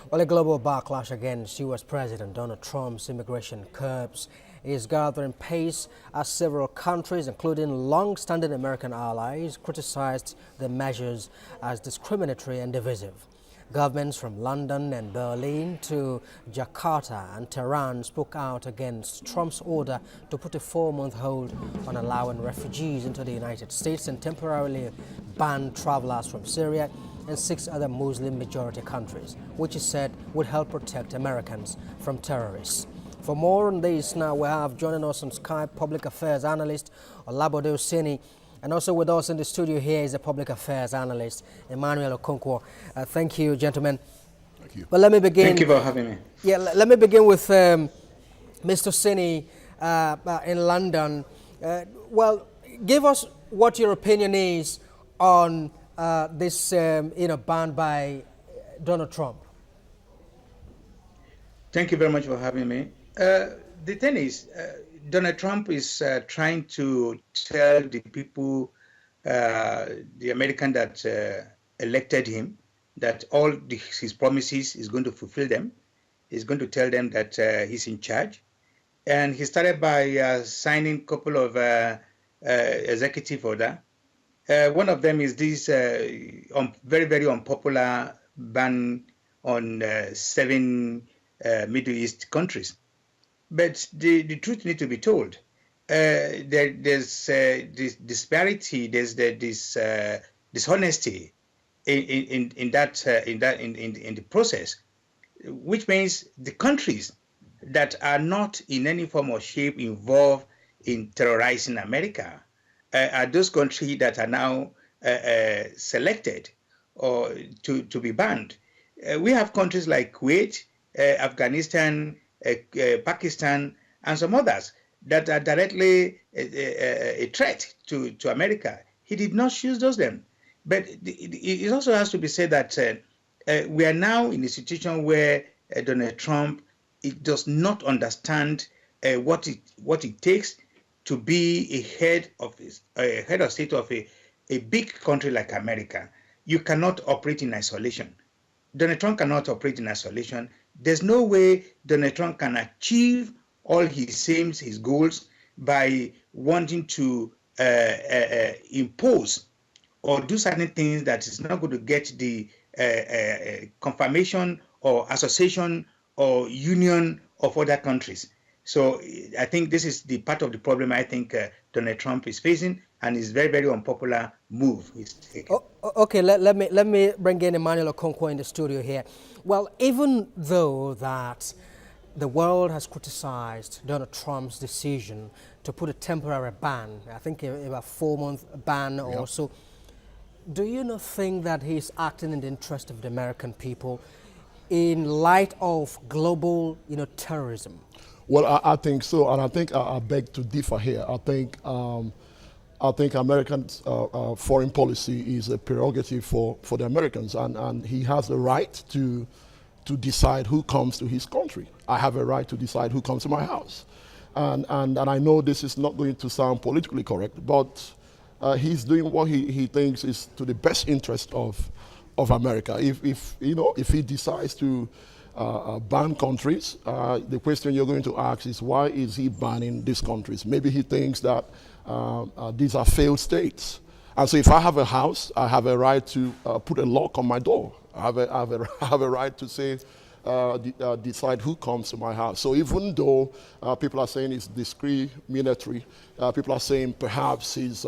Well, a global backlash against U.S. President Donald Trump's immigration curbs is gathering pace as several countries, including long-standing American allies, criticized the measures as discriminatory and divisive. Governments from London and Berlin to Jakarta and Tehran spoke out against Trump's order to put a 4-month hold on allowing refugees into the United States and temporarily ban travelers from Syria and 6 other Muslim-majority countries, which is said would help protect Americans from terrorists. For more on this, now we have joining us on Skype public affairs analyst Oseni, and also with us in the studio here is a public affairs analyst, Emmanuel Okonkwo. Thank you, gentlemen. Thank you. Well, let me begin. Thank you for having me. Yeah, let me begin with Mr. Oseni in London. Well, give us what your opinion is on this, ban by Donald Trump. Thank you very much for having me. The thing is, Donald Trump is trying to tell the people, the American that elected him, that all his promises is going to fulfill them. He's going to tell them that he's in charge. And he started by signing a couple of executive orders. One of them is this very, very unpopular ban on 7 Middle East countries. But the truth needs to be told. There's this disparity, there's this dishonesty in the process, which means the countries that are not in any form or shape involved in terrorizing America are those countries that are now selected or to be banned. We have countries like Kuwait, Afghanistan, Pakistan, and some others that are directly a threat to America. He did not choose them. But it also has to be said that we are now in a situation where Donald Trump does not understand what it takes to be a head of state of a big country like America. You cannot operate in isolation. Donald Trump cannot operate in isolation. There's no way Donald Trump can achieve all his aims, his goals, by wanting to impose or do certain things that is not going to get the confirmation or association or union of other countries. So I think this is the part of the problem I think Donald Trump is facing, and is very, very unpopular move he's taking. Okay, let me bring in Emmanuel Okonkwo in the studio here. Well, even though that the world has criticized Donald Trump's decision to put a temporary ban, I think about 4-month ban or so, do you not think that he's acting in the interest of the American people in light of global, terrorism? Well, I think so, and I think I beg to differ here. I think American foreign policy is a prerogative for the Americans, and he has the right to decide who comes to his country. I have a right to decide who comes to my house, and I know this is not going to sound politically correct, but he's doing what he thinks is to the best interest of America. If he decides to ban countries, the question you're going to ask is, why is he banning these countries? Maybe he thinks that these are failed states. And so if I have a house, I have a right to put a lock on my door. I have a right to say, decide who comes to my house. So even though people are saying it's discriminatory, people are saying perhaps he's,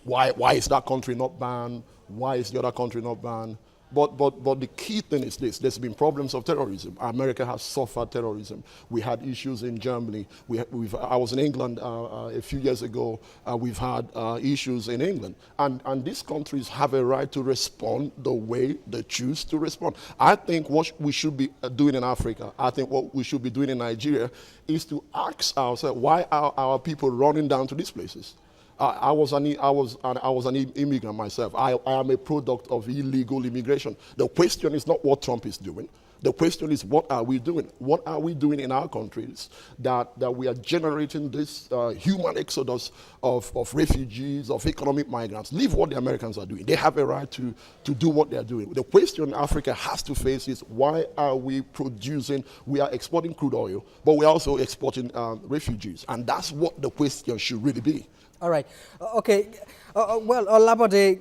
why is that country not banned? Why is the other country not banned? But the key thing is this: there's been problems of terrorism. America has suffered terrorism. We had issues in Germany. I was in England a few years ago. We've had issues in England. And these countries have a right to respond the way they choose to respond. I think what we should be doing in Africa, I think what we should be doing in Nigeria, is to ask ourselves, why are our people running down to these places? I was an immigrant myself. I am a product of illegal immigration. The question is not what Trump is doing. The question is, what are we doing? What are we doing in our countries that we are generating this human exodus of refugees, of economic migrants? Leave what the Americans are doing. They have a right to do what they're doing. The question Africa has to face is, why are we producing, we are exporting crude oil, but we're also exporting refugees? And that's what the question should really be. All right. Okay. Well, Olabode,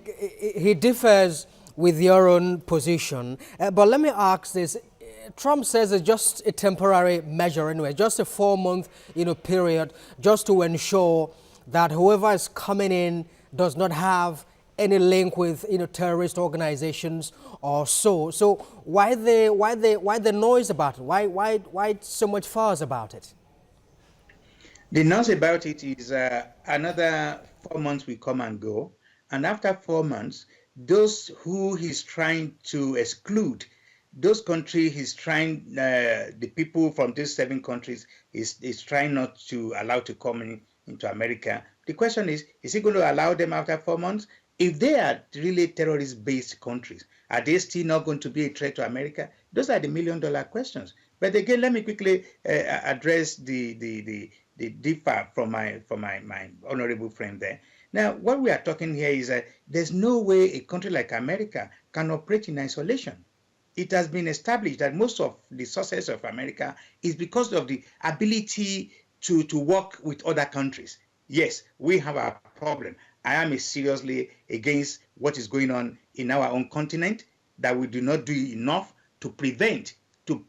he differs with your own position. But let me ask this. Trump says it's just a temporary measure anyway, just a 4-month period, just to ensure that whoever is coming in does not have any link with terrorist organizations or so. So why the noise about it? Why so much fuss about it? The noise about it is another 4 months will come and go, and after 4 months, those who he's trying to exclude, those countries he's trying, the people from these 7 countries is trying not to allow to come into America. The question is he going to allow them after 4 months? If they are really terrorist-based countries, are they still not going to be a threat to America? Those are the million-dollar questions. But again, let me quickly address the differ from my honorable friend there. Now, what we are talking here is that there's no way a country like America can operate in isolation. It has been established that most of the success of America is because of the ability to work with other countries. Yes, we have a problem. I am seriously against what is going on in our own continent, that we do not do enough to prevent, to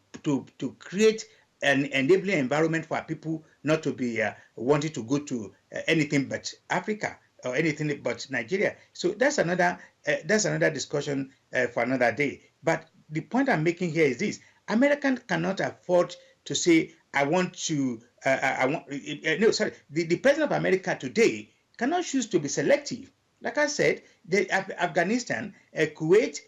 create an enabling environment for people not to be wanting to go to anything but Africa or anything but Nigeria. So that's another discussion for another day. But the point I'm making here is this: Americans cannot afford to say, I want to. The president of America today cannot choose to be selective. Like I said, Afghanistan, Kuwait,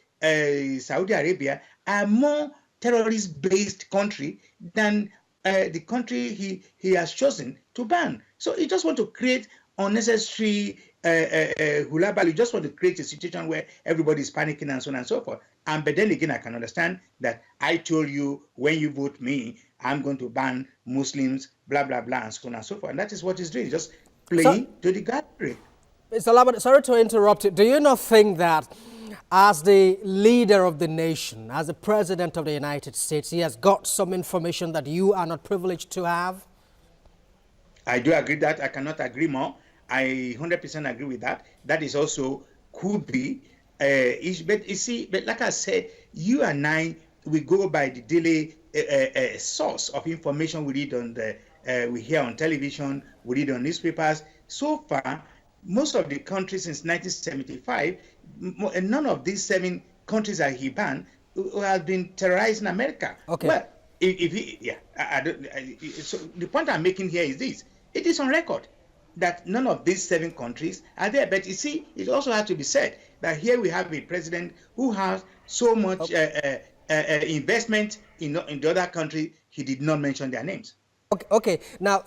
Saudi Arabia are more terrorist-based country than the country he has chosen to ban. So he just want to create unnecessary hulabali. You just want to create a situation where everybody is panicking and so on and so forth. But then again, I can understand that I told you when you vote me, I'm going to ban Muslims, blah, blah, blah, and so on and so forth. And that is what he's doing, just playing to the gallery. Mr. Labad, sorry to interrupt you. Do you not think that as the leader of the nation, as the president of the United States, he has got some information that you are not privileged to have? I do agree that. I cannot agree more. I 100% agree with that. That is also could be. But you see, but like I said, you and I, we go by the daily source of information we read on we hear on television, we read on newspapers. So far, most of the countries since 1975, none of these 7 countries that he banned have been terrorizing America. Okay. Well, so the point I'm making here is this: it is on record that none of these 7 countries are there. But you see, it also has to be said that here we have a president who has so much investment in the other country, he did not mention their names. Okay. Now,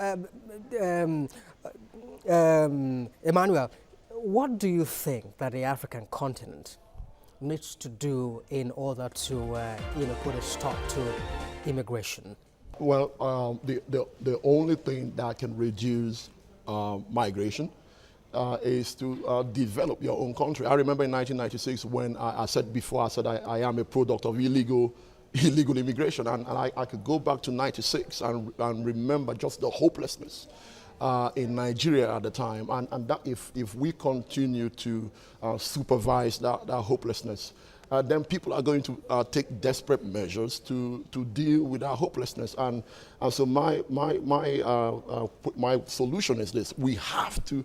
Emmanuel, what do you think that the African continent needs to do in order to put a stop to immigration? Well, the only thing that can reduce migration is to develop your own country. I remember in 1996 when I said before, I am a product of illegal immigration, and I could go back to 96 and remember just the hopelessness in Nigeria at the time, and that if we continue to supervise that hopelessness, then people are going to take desperate measures to deal with our hopelessness. And so my solution is this: we have to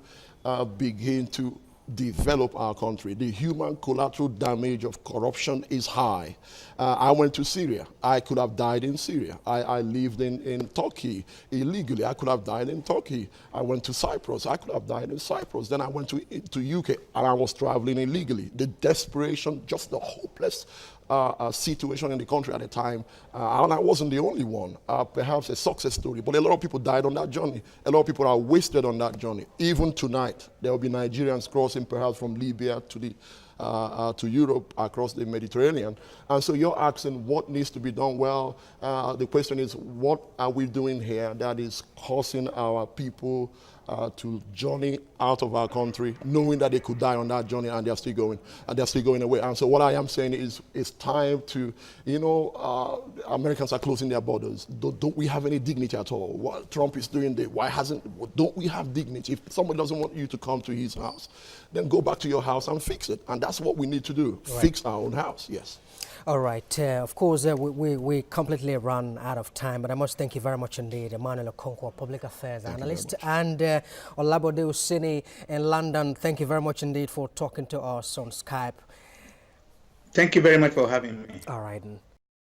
begin to develop our country. The human collateral damage of corruption is high. I went to Syria. I could have died in Syria. I lived in Turkey illegally. I could have died in Turkey. I went to Cyprus. I could have died in Cyprus. Then I went to UK, and I was traveling illegally. The desperation, just the hopeless situation in the country at the time, and I wasn't the only one. Perhaps a success story, but a lot of people died on that journey. A lot of people are wasted on that journey. Even tonight, there will be Nigerians crossing perhaps from Libya to the to Europe across the Mediterranean. And so you're asking what needs to be done. Well, the question is, what are we doing here that is causing our people to journey out of our country, knowing that they could die on that journey, and they're still going away. And so what I am saying is, it's time to, Americans are closing their borders. Don't we have any dignity at all? What Trump is doing there, don't we have dignity? If somebody doesn't want you to come to his house, then go back to your house and fix it. And that's what we need to do, fix our own house, yes. All right. Of course, we completely run out of time, but I must thank you very much indeed, Emmanuel Okonkwo, Public Affairs Analyst, and Olabode Oseni in London. Thank you very much indeed for talking to us on Skype. Thank you very much for having me. All right.